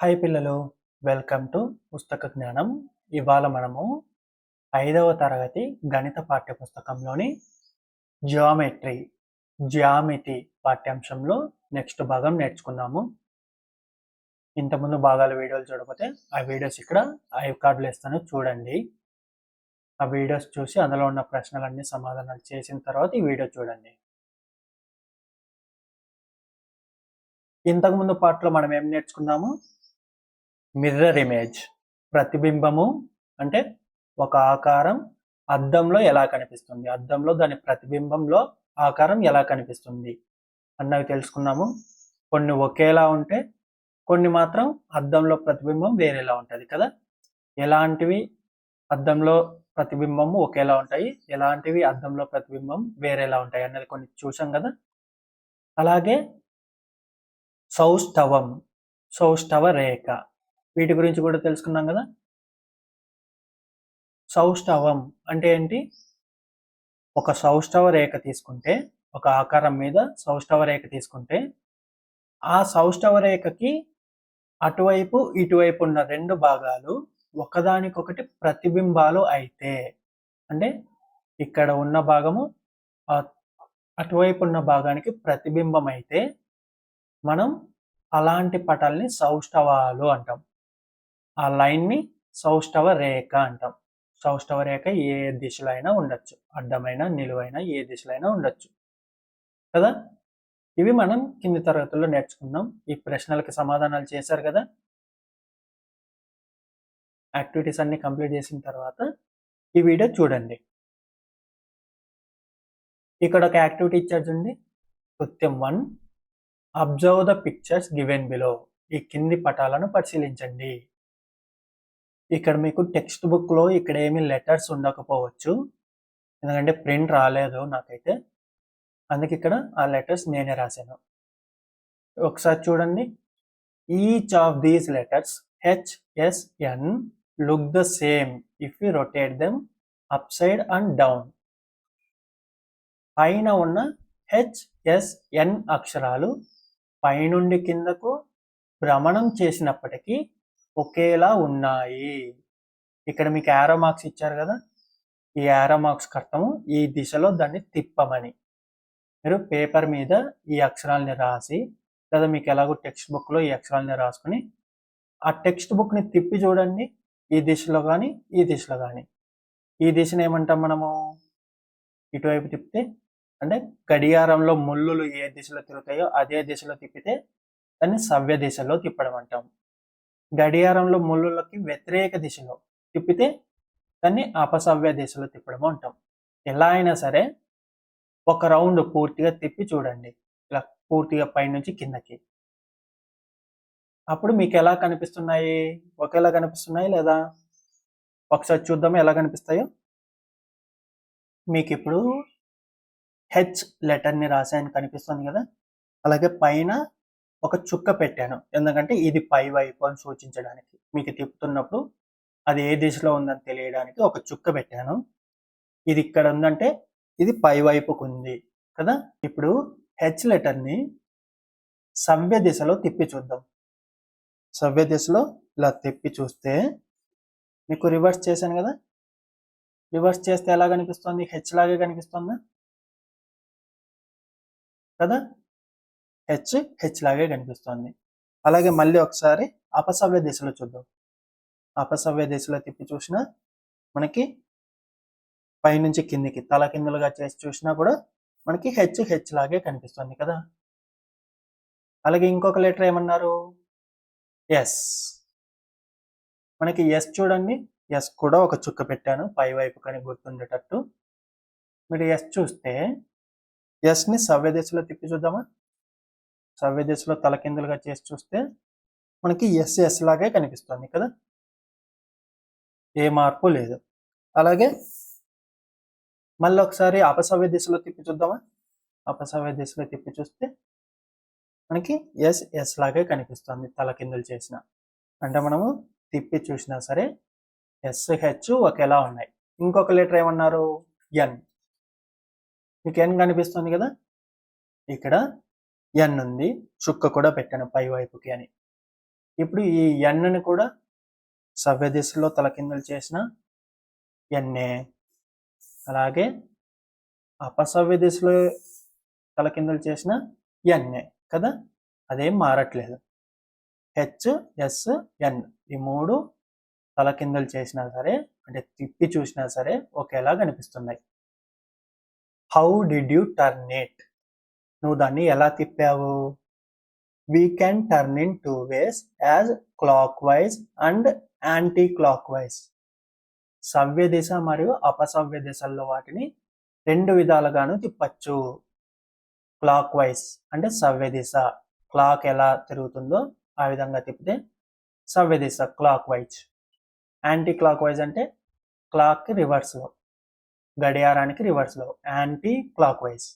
Hi పిల్లలు, welcome to పుస్తక జ్ఞానం. ఇవాళ మనము 5వ తరగతి గణిత పాఠ్యపుస్తకంలోని జ్యామితి పాఠ్యాంశంలో నెక్స్ట్ భాగం నేర్చుకున్నాము. ఇంతకుముందు భాగాల వీడియోలు చూడకపోతే ఆ వీడియోస్ ఇక్కడ ఐ కార్డులు ఇస్తాను, చూడండి. ఆ వీడియోస్ చూసి అందులో ఉన్న ప్రశ్నలన్నీ సమాధానాలు చేసిన తర్వాత ఈ వీడియో చూడండి. ఇంతకుముందు పార్ట్లో మనం ఏం నేర్చుకున్నాము? మిర్రర్ ఇమేజ్, ప్రతిబింబము అంటే ఒక ఆకారం అద్దంలో ఎలా కనిపిస్తుంది, అద్దంలో దాని ప్రతిబింబంలో ఆకారం ఎలా కనిపిస్తుంది అన్నవి తెలుసుకున్నాము. కొన్ని ఒకేలా ఉంటే కొన్ని మాత్రం అద్దంలో ప్రతిబింబం వేరేలా ఉంటుంది కదా. ఎలాంటివి అద్దంలో ప్రతిబింబము ఒకేలా ఉంటాయి, ఎలాంటివి అద్దంలో ప్రతిబింబం వేరేలా ఉంటాయి అన్నది కొన్ని చూసాం కదా. అలాగే సౌష్ఠవ రేఖ, వీటి గురించి కూడా తెలుసుకున్నాం కదా. సౌష్ఠవం అంటే ఏంటి? ఒక సౌష్ఠవ రేఖ తీసుకుంటే, ఒక ఆకారం మీద సౌష్ఠవ రేఖ తీసుకుంటే ఆ సౌష్ఠవ రేఖకి అటువైపు ఇటువైపు ఉన్న రెండు భాగాలు ఒకదానికొకటి ప్రతిబింబాలు అయితే, అంటే ఇక్కడ ఉన్న భాగము అటువైపు ఉన్న భాగానికి ప్రతిబింబం అయితే మనం అలాంటి పటాల్ని సౌష్ఠవాలు అంటాం. ఆ లైన్ని సౌష్ఠవ రేఖ అంటాం. సౌష్ఠవ రేఖ ఏ దిశలో అయినా ఉండొచ్చు, అడ్డమైన నిలువైన ఏ దిశలో అయినా ఉండొచ్చు కదా. ఇవి మనం కింది తరగతుల్లో నేర్చుకున్నాం. ఈ ప్రశ్నలకి సమాధానాలు చేశారు కదా. యాక్టివిటీస్ అన్ని కంప్లీట్ చేసిన తర్వాత ఈ వీడియో చూడండి. ఇక్కడ ఒక యాక్టివిటీ ఇచ్చారు చూడండి. కృత్యం 1, observe the pictures given below. ఈ కింది పటాలను పరిశీలించండి. ఇక్కడ మీకు టెక్స్ట్ బుక్లో ఇక్కడ ఏమి లెటర్స్ ఉండకపోవచ్చు, ఎందుకంటే ప్రింట్ రాలేదు నాకైతే, అందుకే ఇక్కడ ఆ లెటర్స్ నేనే రాశాను. ఒకసారి చూడండి. Each of these letters HSN look the same if you rotate them up side and down. పైన ఉన్న HSN అక్షరాలు పైనుండి కిందకు భ్రమణం చేసినప్పటికీ ఒకేలా ఉన్నాయి. ఇక్కడ మీకు యారో మార్క్స్ ఇచ్చారు కదా, ఈ యారో మార్క్స్ అర్థము ఈ దిశలో దాన్ని తిప్పమని. మీరు పేపర్ మీద ఈ అక్షరాలని రాసి, లేదా మీకు ఎలాగో టెక్స్ట్ బుక్లో ఈ అక్షరాలని రాసుకుని ఆ టెక్స్ట్ బుక్ని తిప్పి చూడండి. ఈ దిశలో కానీ ఈ దిశలో కానీ. ఈ దిశను ఏమంటాం మనము? ఇటువైపు తిప్పితే, అంటే గడియారంలో ముళ్ళులు ఏ దిశలో తిరుగుతాయో అదే దిశలో తిప్పితే దాన్ని సవ్య దిశలో తిప్పడం అంటాం. గడియారంలో ముళ్ళులకి వ్యతిరేక దిశలో తిప్పితే దాన్ని అపసవ్య దిశలో తిప్పడం అంటాం. ఎలా అయినా సరే ఒక రౌండ్ పూర్తిగా తిప్పి చూడండి, ఇలా పూర్తిగా పైనుంచి కిందకి. అప్పుడు మీకు ఎలా కనిపిస్తున్నాయి? ఒకేలా కనిపిస్తున్నాయి లేదా? ఒకసారి చూద్దాము ఎలా కనిపిస్తాయో. మీకు ఇప్పుడు హెచ్ లెటర్ని రాసాయని కనిపిస్తుంది కదా. అలాగే పైన ఒక చుక్క పెట్టాను, ఎందుకంటే ఇది పై వైపు అని సూచించడానికి. మీకు తిప్పుతున్నప్పుడు అది ఏ దిశలో ఉందని తెలియడానికి ఒక చుక్క పెట్టాను. ఇది ఇక్కడ ఉందంటే ఇది పై వైపుకు ఉంది కదా. ఇప్పుడు హెచ్ లెటర్ని సవ్య దిశలో తిప్పి చూద్దాం. సవ్య దిశలో ఇలా తిప్పి చూస్తే, మీకు రివర్స్ చేశాను కదా, రివర్స్ చేస్తే ఎలా కనిపిస్తుంది? హెచ్ లాగే కనిపిస్తుందా కదా. హెచ్ లాగే కనిపిస్తుంది. అలాగే మళ్ళీ ఒకసారి అపసవ్య దిశలో చూద్దాం. అపసవ్య దిశలో తిప్పి చూసినా మనకి పైనుంచి కిందికి తల కిందులుగా చేసి చూసినా కూడా మనకి హెచ్ లాగే కనిపిస్తుంది కదా. అలాగే ఇంకొక లెటర్ ఏమన్నారు? ఎస్. మనకి ఎస్ చూడండి, ఎస్ కూడా ఒక చుక్క పెట్టాను పై వైపు కానీ గుర్తుండేటట్టు. మీరు ఎస్ చూస్తే ఎస్ని సవ్య దిశలో తిప్పి చూద్దామా. సవ్య దిశలో తలకిందులుగా చేసి చూస్తే మనకి ఎస్ లాగే కనిపిస్తుంది కదా, ఏ మార్పు లేదు. అలాగే మళ్ళీ ఒకసారి అపసవ్య దిశలో తిప్పి చూద్దామా. అపసవ్య దిశలో తిప్పి చూస్తే మనకి ఎస్ లాగే కనిపిస్తుంది తలకిందులు చేసిన. అంటే మనము తిప్పి చూసినా సరే హెచ్ ఒకేలా ఉన్నాయి. ఇంకొక లెటర్ ఏమన్నారు? ఎన్. మీకు ఎన్ కనిపిస్తుంది కదా, ఇక్కడ ఎన్ ఉంది, చుక్క కూడా పెట్టాను పై వైపుకి అని. ఇప్పుడు ఈ ఎన్ని కూడా సవ్య దిశలో తలకిందులు చేసిన ఎన్నే, అలాగే అపసవ్య దిశలో తలకిందులు చేసిన ఎన్నే కదా, అదేం మారట్లేదు. HSN ఈ మూడు తలకిందులు చేసినా సరే, అంటే తిప్పి చూసినా సరే ఒకేలా కనిపిస్తున్నాయి. How did you turn it? నువ్వు దాన్ని ఎలా తిప్పావు? We can turn in two ways as clockwise and anti-clockwise. సవ్య దిశ మరియు అపసవ్య దిశల్లో వాటిని రెండు విధాలుగాను తిప్పచ్చు. క్లాక్ వైజ్ అంటే సవ్య దిశ, క్లాక్ ఎలా తిరుగుతుందో ఆ విధంగా తిప్పితే సవ్య దిశ clockwise. Anticlockwise అంటే క్లాక్కి రివర్స్లో, గడియారానికి రివర్స్లో, యాంటీ క్లాక్ వైజ్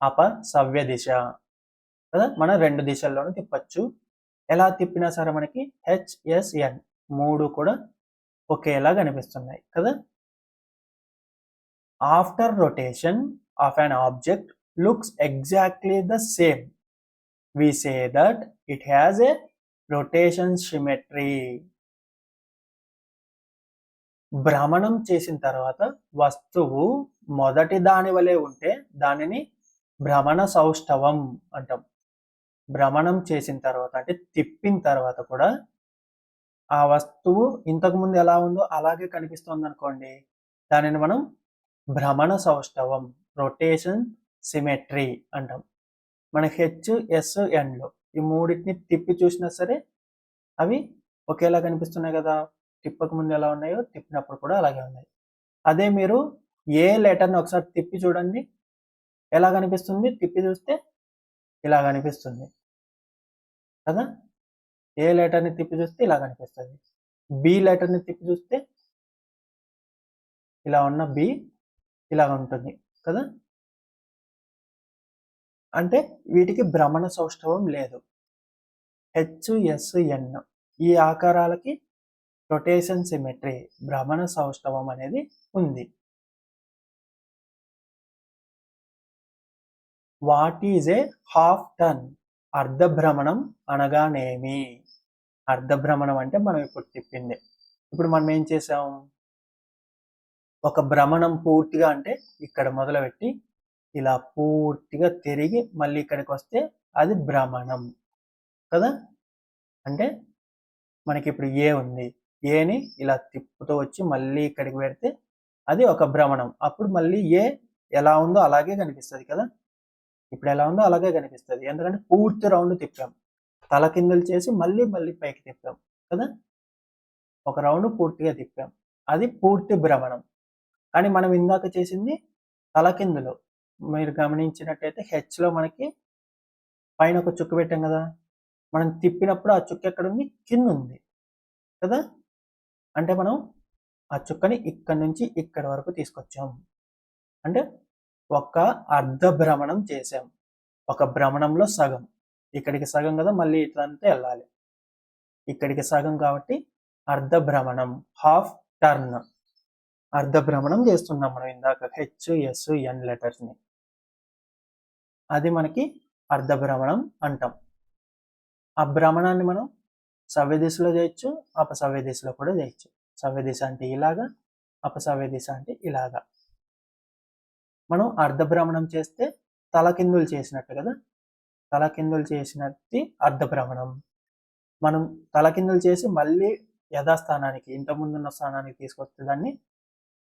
అపసవ్య దిశ కదా. మనం రెండు దిశల్లోనూ తిప్పచ్చు. ఎలా తిప్పినా సరే మనకి HSN మూడు కూడా ఒకేలా కనిపిస్తున్నాయి కదా. After rotation of an object looks exactly the same, we say that it has a rotation symmetry. భ్రమణం చేసిన తర్వాత వస్తువు మొదటి దాని వలె ఉంటే దానిని భ్రమణ సౌష్ఠవం అంటాం. భ్రమణం చేసిన తర్వాత అంటే తిప్పిన తర్వాత కూడా ఆ వస్తువు ఇంతకు ముందు ఎలా ఉందో అలాగే కనిపిస్తుంది అనుకోండి, దానిని మనం భ్రమణ సౌష్ఠవం, రొటేషన్ సిమెట్రీ అంటాం. మన HSNలో ఈ మూడింటిని తిప్పి చూసినా సరే అవి ఒకేలా కనిపిస్తున్నాయి కదా. తిప్పక ముందు ఎలా ఉన్నాయో తిప్పినప్పుడు కూడా అలాగే ఉన్నాయి. అదే మీరు ఏ లెటర్ని ఒకసారి తిప్పి చూడండి, ఎలా కనిపిస్తుంది? తిప్పి చూస్తే ఇలా కనిపిస్తుంది కదా. ఏ లెటర్ని తిప్పి చూస్తే ఇలా కనిపిస్తుంది. బి లెటర్ని తిప్పి చూస్తే ఇలా ఉన్న బి ఇలా ఉంటుంది కదా. అంటే వీటికి భ్రమణ సౌష్ఠవం లేదు. HSN ఈ ఆకారాలకి రొటేషన్ సిమెట్రీ, భ్రమణ సౌష్ఠవం అనేది ఉంది. What is a half turn? అర్ధభ్రమణం అనగానేమి? అర్ధభ్రమణం అంటే మనం ఇప్పుడు తిప్పింది. ఇప్పుడు మనం ఏం చేసాం? ఒక భ్రమణం పూర్తిగా అంటే ఇక్కడ మొదలుపెట్టి ఇలా పూర్తిగా తిరిగి మళ్ళీ ఇక్కడికి వస్తే అది భ్రమణం కదా. అంటే మనకి ఇప్పుడు ఏ ఉంది, ఏని ఇలా తిప్పుతూ వచ్చి మళ్ళీ ఇక్కడికి పెడితే అది ఒక భ్రమణం. అప్పుడు మళ్ళీ ఏ ఎలా ఉందో అలాగే కనిపిస్తుంది కదా. ఇప్పుడు ఎలా ఉందో అలాగే కనిపిస్తుంది, ఎందుకంటే పూర్తి రౌండ్ తిప్పాం. తలకిందులు చేసి మళ్ళీ మళ్ళీ పైకి తిప్పాం కదా. ఒక రౌండ్ పూర్తిగా తిప్పాం, అది పూర్తి భ్రమణం. కానీ మనం ఇందాక చేసింది తలకిందులు. మీరు గమనించినట్టయితే హెచ్లో మనకి పైన ఒక చుక్క పెట్టాం కదా, మనం తిప్పినప్పుడు ఆ చుక్క ఎక్కడ ఉంది? కింద ఉంది కదా. అంటే మనం ఆ చుక్కని ఇక్కడి నుంచి ఇక్కడి వరకు తీసుకొచ్చాం. అంటే ఒక అర్ధ భ్రమణం చేసాం. ఒక భ్రమణంలో సగం, ఇక్కడికి సగం కదా, మళ్ళీ ఇట్లంతా వెళ్ళాలి. ఇక్కడికి సగం కాబట్టి అర్ధ భ్రమణం, హాఫ్ టర్న్. అర్ధ భ్రమణం చేస్తున్నాం మనం ఇందాక HSN లెటర్స్ని, అది మనకి అర్ధ భ్రమణం అంటాం. ఆ భ్రమణాన్ని మనం సవ్య దిశలో చేయొచ్చు, అపసవ్య దిశలో కూడా చేయొచ్చు. సవ్య దిశ అంటే ఇలాగా, అపసవ్య దిశ అంటే ఇలాగా. మనం అర్ధ భ్రమణం చేస్తే తలకిందులు చేసినట్టు కదా, తలకిందులు చేసినట్టు అర్ధ భ్రమణం. మనం తలకిందులు చేసి మళ్ళీ యథాస్థానానికి, ఇంతకుముందున్న స్థానానికి తీసుకొస్తే దాన్ని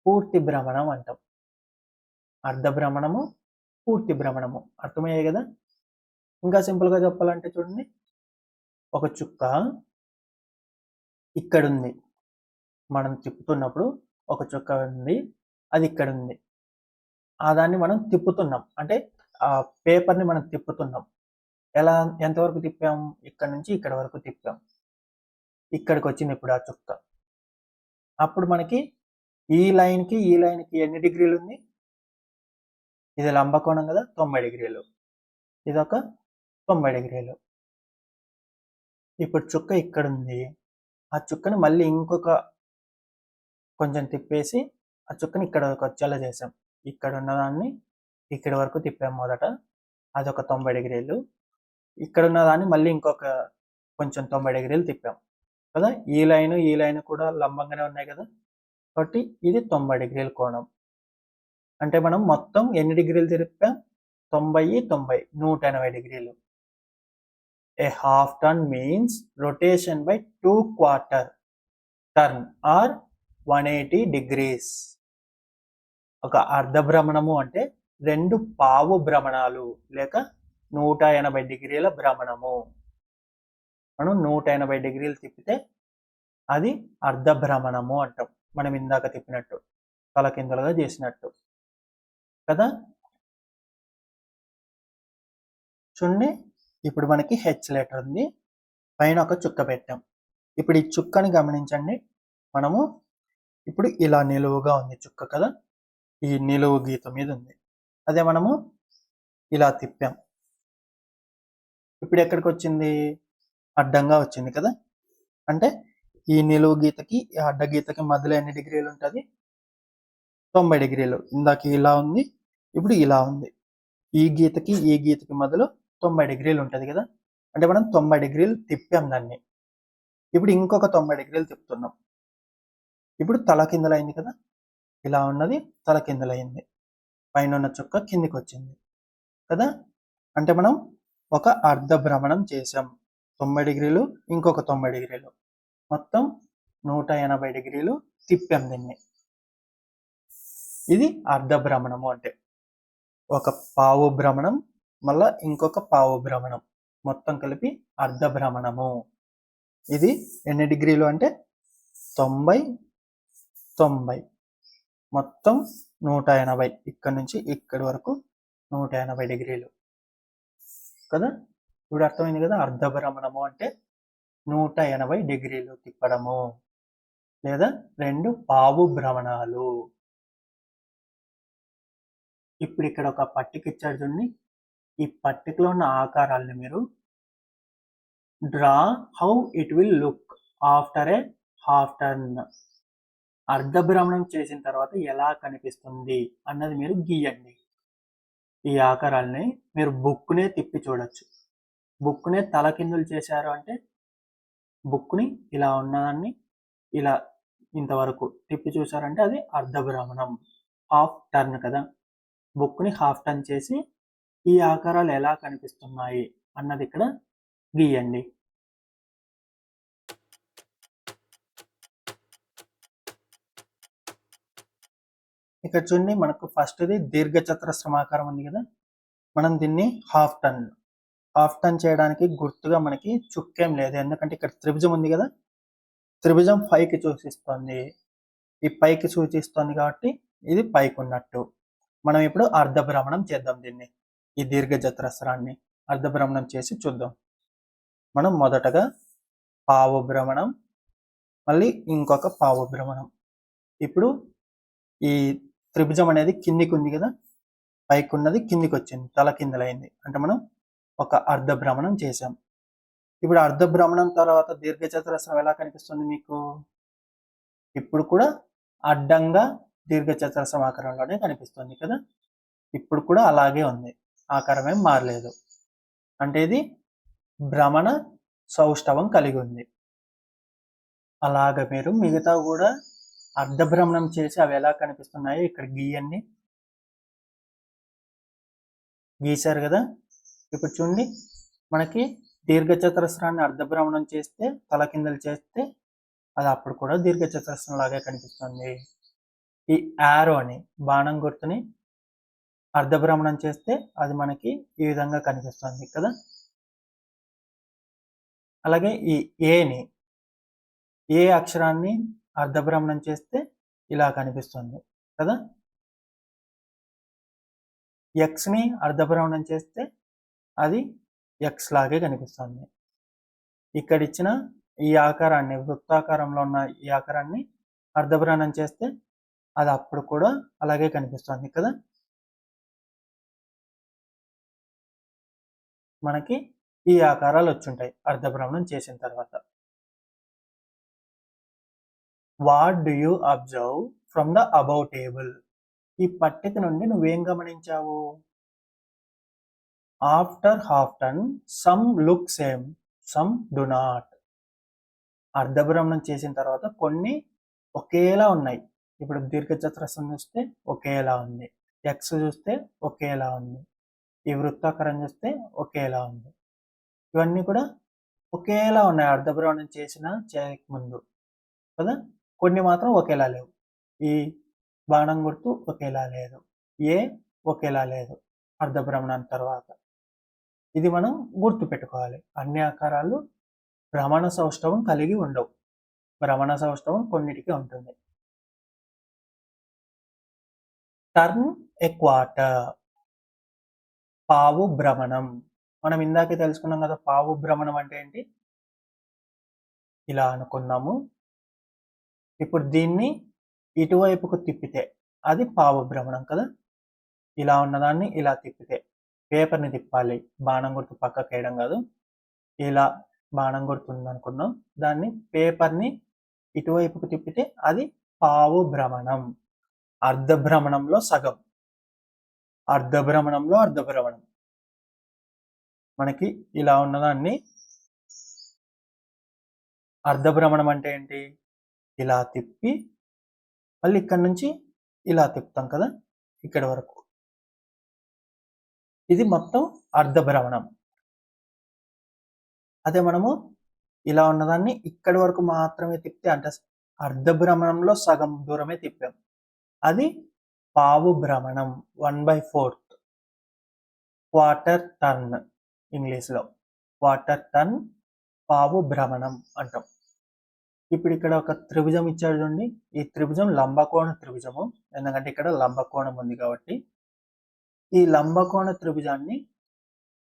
పూర్తి భ్రమణం అంటాం. అర్ధ భ్రమణము, పూర్తి భ్రమణము అర్థమయ్యాయి కదా. ఇంకా సింపుల్గా చెప్పాలంటే చూడండి, ఒక చుక్క ఇక్కడ ఉంది, మనం తిప్పుతున్నప్పుడు ఒక చుక్క ఉంది, అది ఇక్కడ ఉంది. ఆ దాన్ని మనం తిప్పుతున్నాం, అంటే ఆ పేపర్ని మనం తిప్పుతున్నాం. ఎలా, ఎంతవరకు తిప్పాం? ఇక్కడ నుంచి ఇక్కడ వరకు తిప్పాం. ఇక్కడికి వచ్చింది ఇప్పుడు ఆ చుక్క. అప్పుడు మనకి ఈ లైన్కి ఈ లైన్కి ఎన్ని డిగ్రీలు ఉంది? ఇది లంబకోణం కదా, 90 డిగ్రీలు. ఇదొక 90 డిగ్రీలు. ఇప్పుడు చుక్క ఇక్కడ ఉంది, ఆ చుక్కని మళ్ళీ ఇంకొక కొంచెం తిప్పేసి ఆ చుక్కని ఇక్కడ వచ్చేలా చేసాం. ఇక్కడ ఉన్నదాన్ని ఇక్కడి వరకు తిప్పాం మొదట, అదొక 90 డిగ్రీలు. ఇక్కడ ఉన్నదాన్ని మళ్ళీ ఇంకొక కొంచెం 90 డిగ్రీలు తిప్పాం కదా. ఈ లైన్ కూడా లంబంగానే ఉన్నాయి కదా, కాబట్టి ఇది 90 డిగ్రీల కోణం. అంటే మనం మొత్తం ఎన్ని డిగ్రీలు తిప్పాం? 90 90 180 డిగ్రీలు. A half turn means rotation by 2 quarter turn or 180 degrees. ఒక అర్ధ భ్రమణము అంటే 2 పావు భ్రమణాలు లేక 180 డిగ్రీల భ్రమణము. మనం 180 డిగ్రీలు తిప్పితే అది అర్ధ భ్రమణము అంటాం. మనం ఇందాక తిప్పినట్టు తలకిందులుగా చేసినట్టు కదా. చూడండి, ఇప్పుడు మనకి హెచ్ లెటర్ ఉంది, పైన ఒక చుక్క పెట్టాం. ఇప్పుడు ఈ చుక్కని గమనించండి. మనము ఇప్పుడు ఇలా నిలువుగా ఉంది చుక్క కదా, ఈ నిలువు గీత మీద ఉంది. అదే మనము ఇలా తిప్పాం, ఇప్పుడు ఎక్కడికి వచ్చింది? అడ్డంగా వచ్చింది కదా. అంటే ఈ నిలువు గీతకి ఈ అడ్డ గీతకి మధ్యలో ఎన్ని డిగ్రీలు ఉంటుంది? 90 డిగ్రీలు. ఇందాక ఇలా ఉంది, ఇప్పుడు ఇలా ఉంది. ఈ గీతకి మధ్యలో 90 డిగ్రీలు ఉంటుంది కదా. అంటే మనం 90 డిగ్రీలు తిప్పాం దాన్ని. ఇప్పుడు ఇంకొక 90 డిగ్రీలు తిప్పుతున్నాం. ఇప్పుడు తలకిందులైంది కదా, ఇలా ఉన్నది తలకిందులైంది, పైన ఉన్న చుక్క కిందికి వచ్చింది కదా. అంటే మనం ఒక అర్ధ భ్రమణం చేసాం. 90 డిగ్రీలు ఇంకొక 90 డిగ్రీలు, మొత్తం 180 డిగ్రీలు తిప్పాం దీన్ని. ఇది అర్ధ భ్రమణము. అంటే ఒక పావు భ్రమణం మళ్ళా ఇంకొక పావు భ్రమణం, మొత్తం కలిపి అర్ధ భ్రమణము. ఇది ఎన్ని డిగ్రీలు అంటే 90 90, మొత్తం 180. ఇక్కడ నుంచి ఇక్కడి వరకు 180 డిగ్రీలు కదా. ఇప్పుడు అర్థమైంది కదా, అర్ధ భ్రమణము అంటే 180 డిగ్రీలు తిప్పడము లేదా 2 పావు భ్రమణాలు. ఇప్పుడు ఇక్కడ ఒక పట్టిక ఇచ్చాడు చూడండి. ఈ పట్టికలో ఉన్న ఆకారాలని మీరు draw how it will look after A half turn. అర్ధ భ్రమణం చేసిన తర్వాత ఎలా కనిపిస్తుంది అన్నది మీరు గీయండి. ఈ ఆకారాలని మీరు బుక్నే తిప్పి చూడొచ్చు. బుక్నే తలకిందులు చేశారు అంటే బుక్ని ఇలా ఉన్నదాన్ని ఇలా ఇంతవరకు తిప్పి చూసారంటే అది అర్ధ భ్రమణం, హాఫ్ టర్న్ కదా. బుక్ని హాఫ్ టర్న్ చేసి ఈ ఆకారాలు ఎలా కనిపిస్తున్నాయి అన్నది ఇక్కడ గీయండి. ఇక్కడ చూడండి, మనకు ఫస్ట్ది దీర్ఘచతురస్రమాకారం ఉంది కదా. మనం దీన్ని హాఫ్ టర్న్ చేయడానికి గుర్తుగా మనకి చుక్కేం లేదు, ఎందుకంటే ఇక్కడ త్రిభుజం ఉంది కదా. త్రిభుజం పైకి సూచిస్తుంది, ఈ పైకి సూచిస్తుంది కాబట్టి ఇది పైకి ఉన్నట్టు. మనం ఇప్పుడు అర్ధ భ్రమణం చేద్దాం దీన్ని. ఈ దీర్ఘచతురస్రాన్ని అర్ధ భ్రమణం చేసి చూద్దాం. మనం మొదటగా పావు భ్రమణం, మళ్ళీ ఇంకొక పావు భ్రమణం. ఇప్పుడు ఈ త్రిభుజం అనేది కిందికి ఉంది కదా, పైకి ఉన్నది కిందికి వచ్చింది, తల కిందలైంది. అంటే మనం ఒక అర్ధ భ్రమణం చేసాం. ఇప్పుడు అర్ధ భ్రమణం తర్వాత దీర్ఘచతురస్రం ఎలా కనిపిస్తుంది మీకు? ఇప్పుడు కూడా అడ్డంగా దీర్ఘచతురస్రం ఆకారంలోనే కనిపిస్తుంది కదా. ఇప్పుడు కూడా అలాగే ఉంది, ఆకారం ఏం మారలేదు. అంటే ఇది భ్రమణ సౌష్ఠవం కలిగి ఉంది. అలాగ మీరు మిగతా కూడా అర్ధ భ్రమణం చేసి అవి ఎలా కనిపిస్తున్నాయో ఇక్కడ గీయండి. గీశారు కదా. ఇప్పుడు చూడండి, మనకి దీర్ఘచతురస్రాన్ని అర్ధ భ్రమణం చేస్తే తలకిందలు చేస్తే అది అప్పుడు కూడా దీర్ఘచతురస్రం లాగే కనిపిస్తుంది. ఈ యారోని బాణం గుర్తుని అర్ధ భ్రమణం చేస్తే అది మనకి ఈ విధంగా కనిపిస్తుంది కదా. అలాగే ఈ ఏ అక్షరాన్ని అర్ధ భ్రమణం చేస్తే ఇలా కనిపిస్తుంది కదా. ఎక్స్ని అర్ధ భ్రమణం చేస్తే అది ఎక్స్ లాగే కనిపిస్తుంది. ఇక్కడ ఇచ్చిన ఈ ఆకారాన్ని, వృత్తాకారంలో ఉన్న ఈ ఆకారాన్ని అర్ధ భ్రమణం చేస్తే అది అప్పుడు కూడా అలాగే కనిపిస్తుంది కదా. మనకి ఈ ఆకారాలు వచ్చుంటాయి అర్ధ భ్రమణం చేసిన తర్వాత. What do you observe from the above table? ఈ పట్టిక నుండి నువ్వేం గమనించావు? After half turn some look same. Some do not. అర్ధభ్రమణం చేసిన తర్వాత కొన్ని ఒకేలా ఉన్నాయి. ఇప్పుడు దీర్ఘచతురస్రం చూస్తే ఒకేలా ఉంది, ఎక్స్ చూస్తే ఒకేలా ఉంది, ఈ వృత్తాకారం చూస్తే ఒకేలా ఉంది. ఇవన్నీ కూడా ఒకేలా ఉన్నాయి అర్ధభ్రమణం చేయకముందు కదా. కొన్ని మాత్రం ఒకేలా లేవు. ఈ బాణం గుర్తు ఒకేలా లేదు, ఏ ఒకేలా లేదు అర్ధభ్రమణం తర్వాత. ఇది మనం గుర్తు పెట్టుకోవాలి. అన్ని ఆకారాలు భ్రమణ సౌష్ఠవం కలిగి ఉండవు. భ్రమణ సౌష్ఠవం కొన్నిటికి ఉంటుంది. టర్న్ ఎ క్వార్టర్, పావు భ్రమణం. మనం ఇందాకే తెలుసుకున్నాం కదా పావు భ్రమణం అంటే ఏంటి. ఇలా అనుకున్నాము. ఇప్పుడు దీన్ని ఇటువైపుకు తిప్పితే అది పావు భ్రమణం కదా. ఇలా ఉన్నదాన్ని ఇలా తిప్పితే, పేపర్ని తిప్పాలి, బాణం గుర్తు పక్కకి వేయడం కాదు. ఇలా బాణం గుర్తు ఉందనుకున్నాం, దాన్ని పేపర్ని ఇటువైపుకు తిప్పితే అది పావు భ్రమణం. అర్ధభ్రమణంలో సగం, అర్ధభ్రమణంలో అర్ధభ్రమణం. మనకి ఇలా ఉన్నదాన్ని అర్ధభ్రమణం అంటే ఏంటి, ఇలా తిప్పి మళ్ళీ ఇక్కడ నుంచి ఇలా తిప్పుతాం కదా ఇక్కడి వరకు, ఇది మొత్తం అర్ధభ్రమణం. అదే మనము ఇలా ఉన్నదాన్ని ఇక్కడి వరకు మాత్రమే తిప్పితే, అంటే అర్ధభ్రమణంలో సగం దూరమే తిప్పాం, అది పావు భ్రమణం, 1/4. క్వార్టర్ టర్న్ ఇంగ్లీష్లో, క్వార్టర్ టర్న్ పావు భ్రమణం అంటాం. ఇప్పుడు ఇక్కడ ఒక త్రిభుజం ఇచ్చాడు చూడండి, ఈ త్రిభుజం లంబకోణ త్రిభుజము, ఎందుకంటే ఇక్కడ లంబకోణం ఉంది కాబట్టి. ఈ లంబకోణ త్రిభుజాన్ని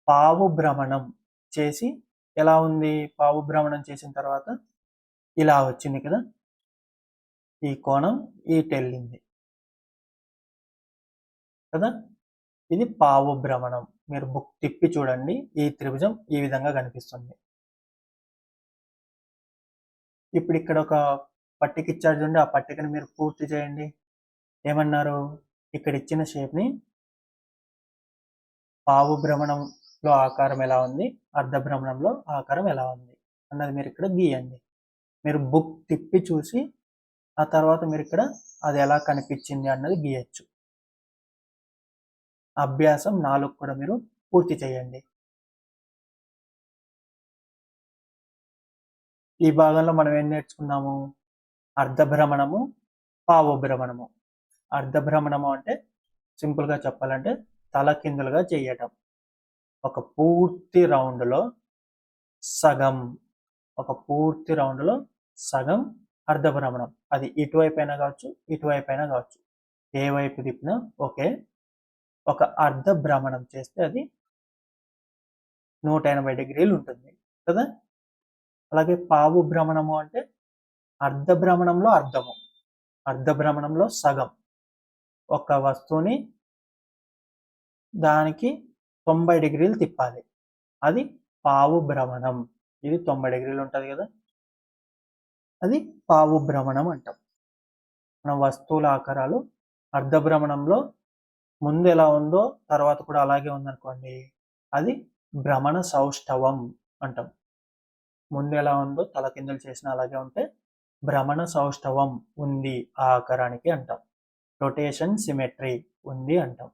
పావు భ్రమణం చేసి ఎలా ఉంది, పావు భ్రమణం చేసిన తర్వాత ఇలా వచ్చింది కదా, ఈ కోణం ఇటు వెళ్ళింది కదా, ఇది పావు భ్రమణం. మీరు బుక్ తిప్పి చూడండి, ఈ త్రిభుజం ఈ విధంగా కనిపిస్తుంది. ఇప్పుడు ఇక్కడ ఒక పట్టిక ఇచ్చాడు చూడండి, ఆ పట్టికని మీరు పూర్తి చేయండి. ఏమన్నారు, ఇక్కడ ఇచ్చిన షేప్ని పావు భ్రమణంలో ఆకారం ఎలా ఉంది, అర్ధ భ్రమణంలో ఆకారం ఎలా ఉంది అన్నది మీరు ఇక్కడ గీయండి. మీరు బుక్ తిప్పి చూసి ఆ తర్వాత మీరు ఇక్కడ అది ఎలా కనిపించింది అన్నది గీయచ్చు. అభ్యాసం 4 కూడా మీరు పూర్తి చేయండి. ఈ భాగంలో మనం ఏం నేర్చుకున్నాము, అర్ధభ్రమణము, పావు భ్రమణము. అర్ధభ్రమణము అంటే సింపుల్గా చెప్పాలంటే తలకిందులుగా చేయటం. ఒక పూర్తి రౌండ్లో సగం, ఒక పూర్తి రౌండ్లో సగం అర్ధభ్రమణం. అది ఇటువైపు అయినా కావచ్చు, ఇటువైపు అయినా కావచ్చు, ఏ వైపు తిప్పినా ఓకే. ఒక అర్ధ భ్రమణం చేస్తే అది 180 డిగ్రీలు ఉంటుంది కదా. అలాగే పావు భ్రమణము అంటే అర్ధ భ్రమణంలో అర్ధము, అర్ధ భ్రమణంలో సగం. ఒక వస్తువుని దానికి 90 డిగ్రీలు తిప్పాలి, అది పావు భ్రమణం. ఇది 90 డిగ్రీలు ఉంటుంది కదా, అది పావు భ్రమణం అంటాం. మన వస్తువుల ఆకారాలు అర్ధ భ్రమణంలో ముందు ఎలా ఉందో తర్వాత కూడా అలాగే ఉందనుకోండి, అది భ్రమణ సౌష్ఠవం అంటాం. ముందు ఎలా ఉందో తలకిందులు చేసిన అలాగే ఉంటే భ్రమణ సౌష్ఠవం ఉంది ఆ ఆకారానికి అంటాం. రొటేషన్ సిమెట్రీ ఉంది అంటాం.